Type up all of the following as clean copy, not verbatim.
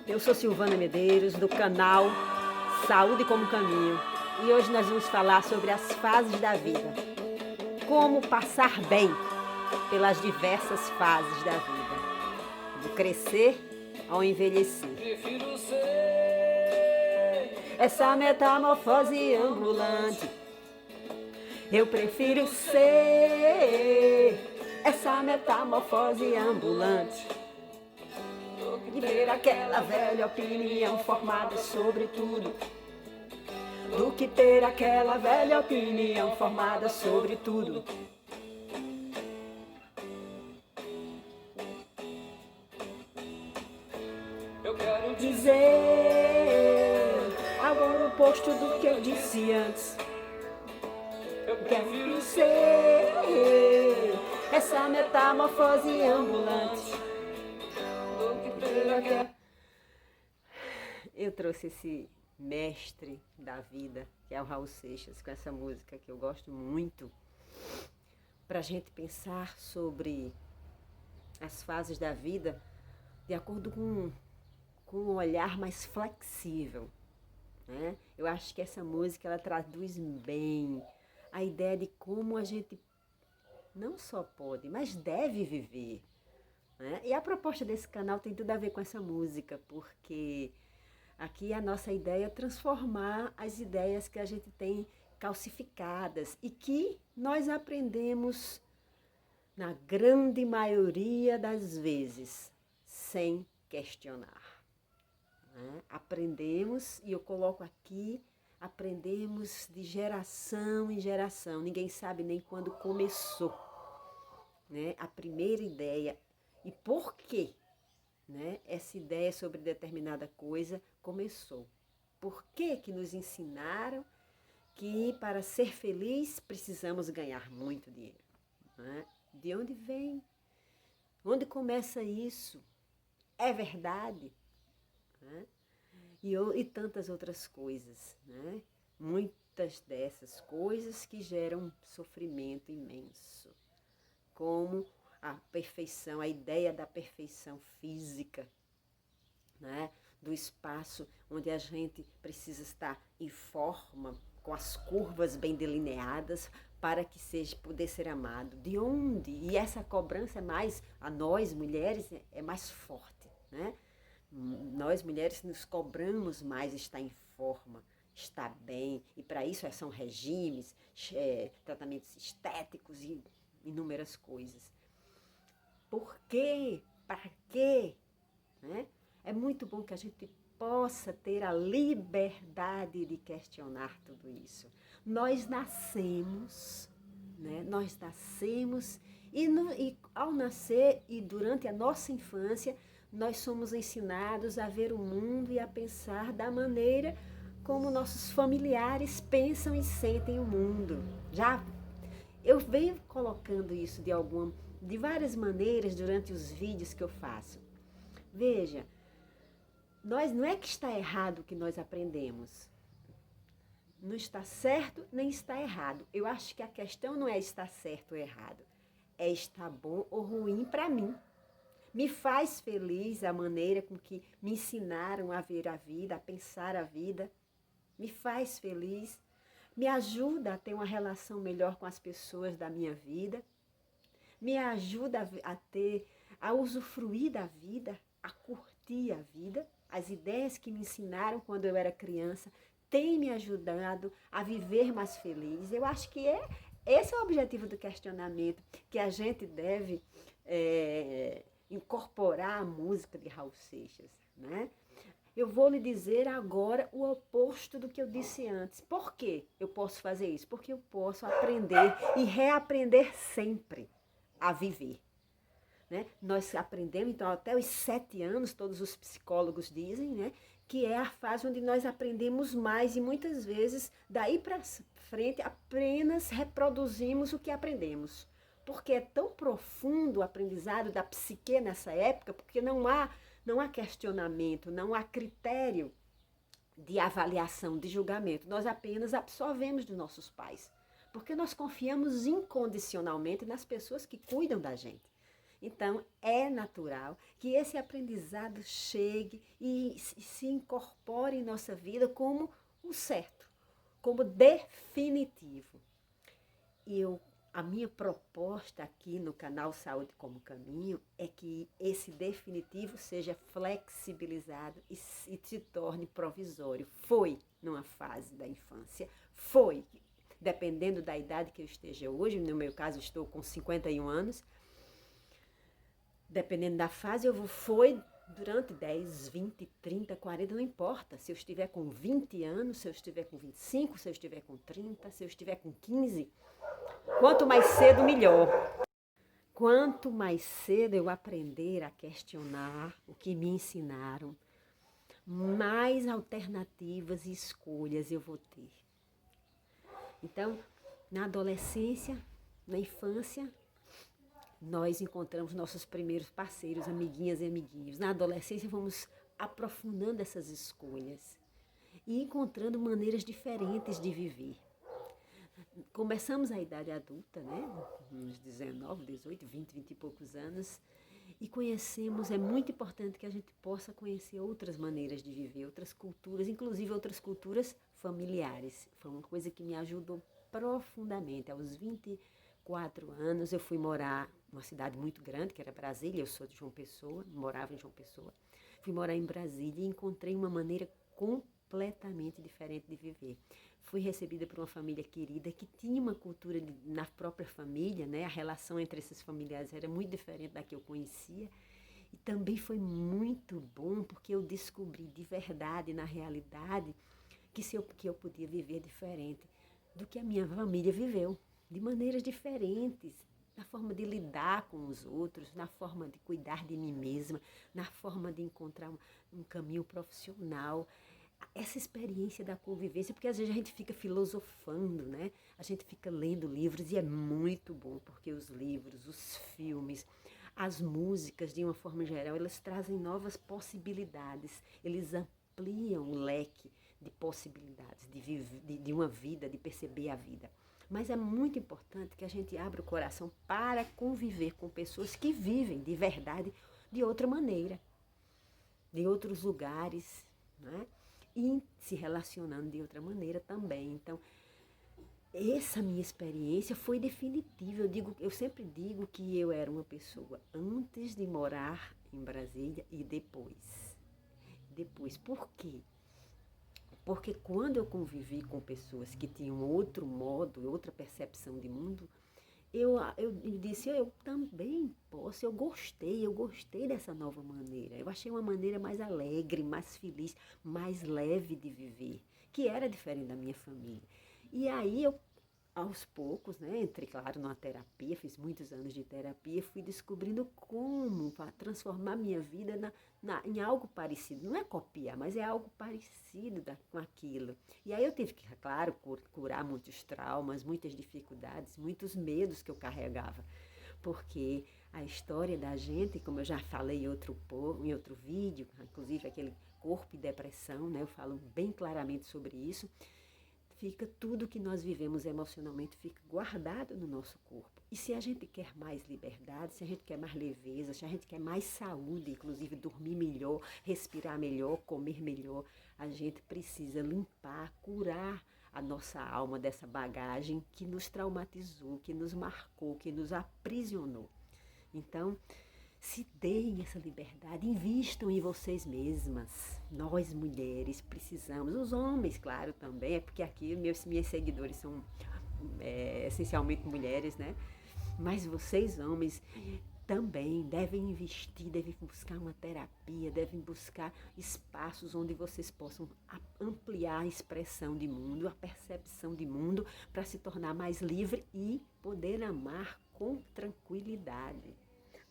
Eu sou Silvana Medeiros, do canal Saúde como Caminho, e hoje nós vamos falar sobre as fases da vida. Como passar bem pelas diversas fases da vida, do crescer ao envelhecer. Essa metamorfose ambulante, eu prefiro ser essa metamorfose ambulante. De ter aquela velha opinião formada sobre tudo, do que ter aquela velha opinião formada sobre tudo. Eu quero dizer algo oposto do que eu disse antes. Eu quero ser essa metamorfose ambulante. Eu trouxe esse mestre da vida, que é o Raul Seixas, com essa música que eu gosto muito, para a gente pensar sobre as fases da vida de acordo com um olhar mais flexível, né? Eu acho que essa música ela traduz bem a ideia de como a gente não só pode, mas deve viver, né? E a proposta desse canal tem tudo a ver com essa música, porque aqui a nossa ideia é transformar as ideias que a gente tem calcificadas e que nós aprendemos, na grande maioria das vezes, sem questionar, né? Aprendemos, e eu coloco aqui, aprendemos de geração em geração. Ninguém sabe nem quando começou, né, a primeira ideia e por quê, né, essa ideia sobre determinada coisa começou. Por que que nos ensinaram que para ser feliz precisamos ganhar muito dinheiro, né? De onde vem? Onde começa isso? É verdade? Né? E tantas outras coisas, né? Muitas dessas coisas que geram sofrimento imenso, como a perfeição, a ideia da perfeição física, né? Do espaço onde a gente precisa estar em forma, com as curvas bem delineadas, para que seja poder ser amado. De onde? E essa cobrança é mais, a nós mulheres, é mais forte, né? Nós mulheres nos cobramos mais estar em forma, estar bem, e para isso são regimes, tratamentos estéticos e inúmeras coisas. Por quê? Para quê? Né? É muito bom que a gente possa ter a liberdade de questionar tudo isso. Nós nascemos, né? Nós nascemos e ao nascer e durante a nossa infância, nós somos ensinados a ver o mundo e a pensar da maneira como nossos familiares pensam e sentem o mundo. Já eu venho colocando isso de várias maneiras durante os vídeos que eu faço. Veja, não é que está errado o que nós aprendemos. Não está certo nem está errado. Eu acho que a questão não é estar certo ou errado. É estar bom ou ruim para mim. Me faz feliz a maneira com que me ensinaram a ver a vida, a pensar a vida. Me faz feliz. Me ajuda a ter uma relação melhor com as pessoas da minha vida. Me ajuda a usufruir da vida, a curtir a vida. As ideias que me ensinaram quando eu era criança têm me ajudado a viver mais feliz. Eu acho que esse é o objetivo do questionamento, que a gente deve incorporar a música de Raul Seixas, né? Eu vou lhe dizer agora o oposto do que eu disse antes. Por que eu posso fazer isso? Porque eu posso aprender e reaprender sempre a viver, né? Nós aprendemos, então, até os 7 anos, todos os psicólogos dizem, né, que é a fase onde nós aprendemos mais e muitas vezes, daí para frente, apenas reproduzimos o que aprendemos. Porque é tão profundo o aprendizado da psique nessa época, porque não há questionamento, não há critério de avaliação, de julgamento. Nós apenas absorvemos dos nossos pais, porque nós confiamos incondicionalmente nas pessoas que cuidam da gente. Então, é natural que esse aprendizado chegue e se incorpore em nossa vida como o certo, como definitivo. E a minha proposta aqui no canal Saúde como Caminho é que esse definitivo seja flexibilizado e se torne provisório. Foi numa fase da infância, foi, dependendo da idade que eu esteja hoje, no meu caso estou com 51 anos, dependendo da fase, foi durante 10, 20, 30, 40, não importa. Se eu estiver com 20 anos, se eu estiver com 25, se eu estiver com 30, se eu estiver com 15, quanto mais cedo, melhor. Quanto mais cedo eu aprender a questionar o que me ensinaram, mais alternativas e escolhas eu vou ter. Então, na adolescência, na infância, nós encontramos nossos primeiros parceiros, amiguinhas e amiguinhos. Na adolescência, vamos aprofundando essas escolhas e encontrando maneiras diferentes de viver. Começamos a idade adulta, né? Uns 19, 18, 20, 20 e poucos anos, e conhecemos, é muito importante que a gente possa conhecer outras maneiras de viver, outras culturas, inclusive outras culturas familiares. Foi uma coisa que me ajudou profundamente. Aos 24 anos eu fui morar numa cidade muito grande, que era Brasília, eu sou de João Pessoa, morava em João Pessoa. Fui morar em Brasília e encontrei uma maneira completamente diferente de viver. Fui recebida por uma família querida que tinha uma cultura na própria família, né? A relação entre esses familiares era muito diferente da que eu conhecia. E também foi muito bom porque eu descobri de verdade, na realidade, que eu podia viver diferente do que a minha família viveu, de maneiras diferentes, na forma de lidar com os outros, na forma de cuidar de mim mesma, na forma de encontrar um caminho profissional. Essa experiência da convivência, porque às vezes a gente fica filosofando, né? A gente fica lendo livros e é muito bom, porque os livros, os filmes, as músicas, de uma forma geral, elas trazem novas possibilidades, eles ampliam o leque de possibilidades de uma vida, de perceber a vida. Mas é muito importante que a gente abra o coração para conviver com pessoas que vivem de verdade de outra maneira, de outros lugares, né? E se relacionando de outra maneira também. Então, essa minha experiência foi definitiva. Eu sempre digo que eu era uma pessoa antes de morar em Brasília e depois. Depois, por quê? Porque quando eu convivi com pessoas que tinham outro modo, outra percepção de mundo, eu disse, eu também posso, eu gostei dessa nova maneira. Eu achei uma maneira mais alegre, mais feliz, mais leve de viver, que era diferente da minha família. E aí eu, aos poucos, né, entrei, claro, numa terapia, fiz muitos anos de terapia, fui descobrindo como transformar minha vida em algo parecido. Não é copiar, mas é algo parecido com aquilo. E aí eu tive que, claro, curar muitos traumas, muitas dificuldades, muitos medos que eu carregava. Porque a história da gente, como eu já falei em outro vídeo, inclusive aquele corpo e depressão, né, eu falo bem claramente sobre isso, fica tudo que nós vivemos emocionalmente, fica guardado no nosso corpo. E se a gente quer mais liberdade, se a gente quer mais leveza, se a gente quer mais saúde, inclusive dormir melhor, respirar melhor, comer melhor, a gente precisa limpar, curar a nossa alma dessa bagagem que nos traumatizou, que nos marcou, que nos aprisionou. Então, se deem essa liberdade, invistam em vocês mesmas. Nós, mulheres, precisamos. Os homens, claro, também, é porque aqui minhas seguidores são essencialmente mulheres, né? Mas vocês, homens, também devem investir, devem buscar uma terapia, devem buscar espaços onde vocês possam ampliar a expressão de mundo, a percepção de mundo, para se tornar mais livre e poder amar com tranquilidade.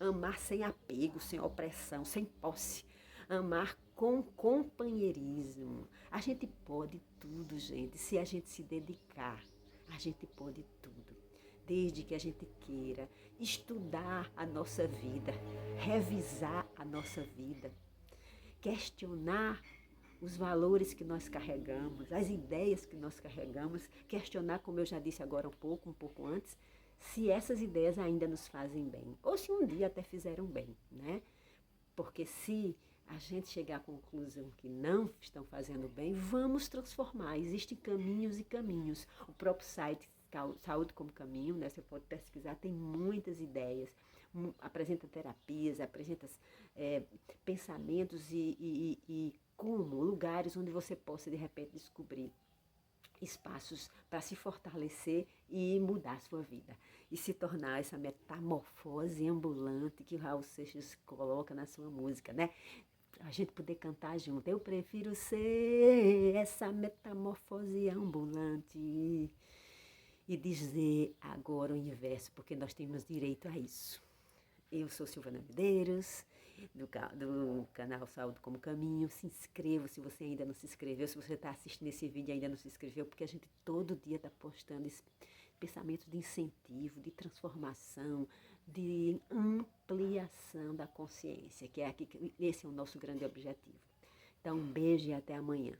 Amar sem apego, sem opressão, sem posse. Amar com companheirismo. A gente pode tudo, gente, se a gente se dedicar. A gente pode tudo. Desde que a gente queira estudar a nossa vida, revisar a nossa vida, questionar os valores que nós carregamos, as ideias que nós carregamos, questionar, como eu já disse agora um pouco antes, se essas ideias ainda nos fazem bem, ou se um dia até fizeram bem, né? Porque se a gente chegar à conclusão que não estão fazendo bem, vamos transformar. Existem caminhos e caminhos. O próprio site Saúde como Caminho, né? Você pode pesquisar, tem muitas ideias. Apresenta terapias, apresenta pensamentos e como lugares onde você possa de repente descobrir espaços para se fortalecer e mudar a sua vida. E se tornar essa metamorfose ambulante que o Raul Seixas coloca na sua música, né? A gente poder cantar junto. Eu prefiro ser essa metamorfose ambulante e dizer agora o inverso, porque nós temos direito a isso. Eu sou Silvana Medeiros, do canal Saúde como Caminho. Se inscreva se você ainda não se inscreveu, se você está assistindo esse vídeo e ainda não se inscreveu, porque a gente todo dia está postando pensamentos de incentivo, de transformação, de ampliação da consciência, que é aqui, esse é o nosso grande objetivo. Então, um beijo e até amanhã.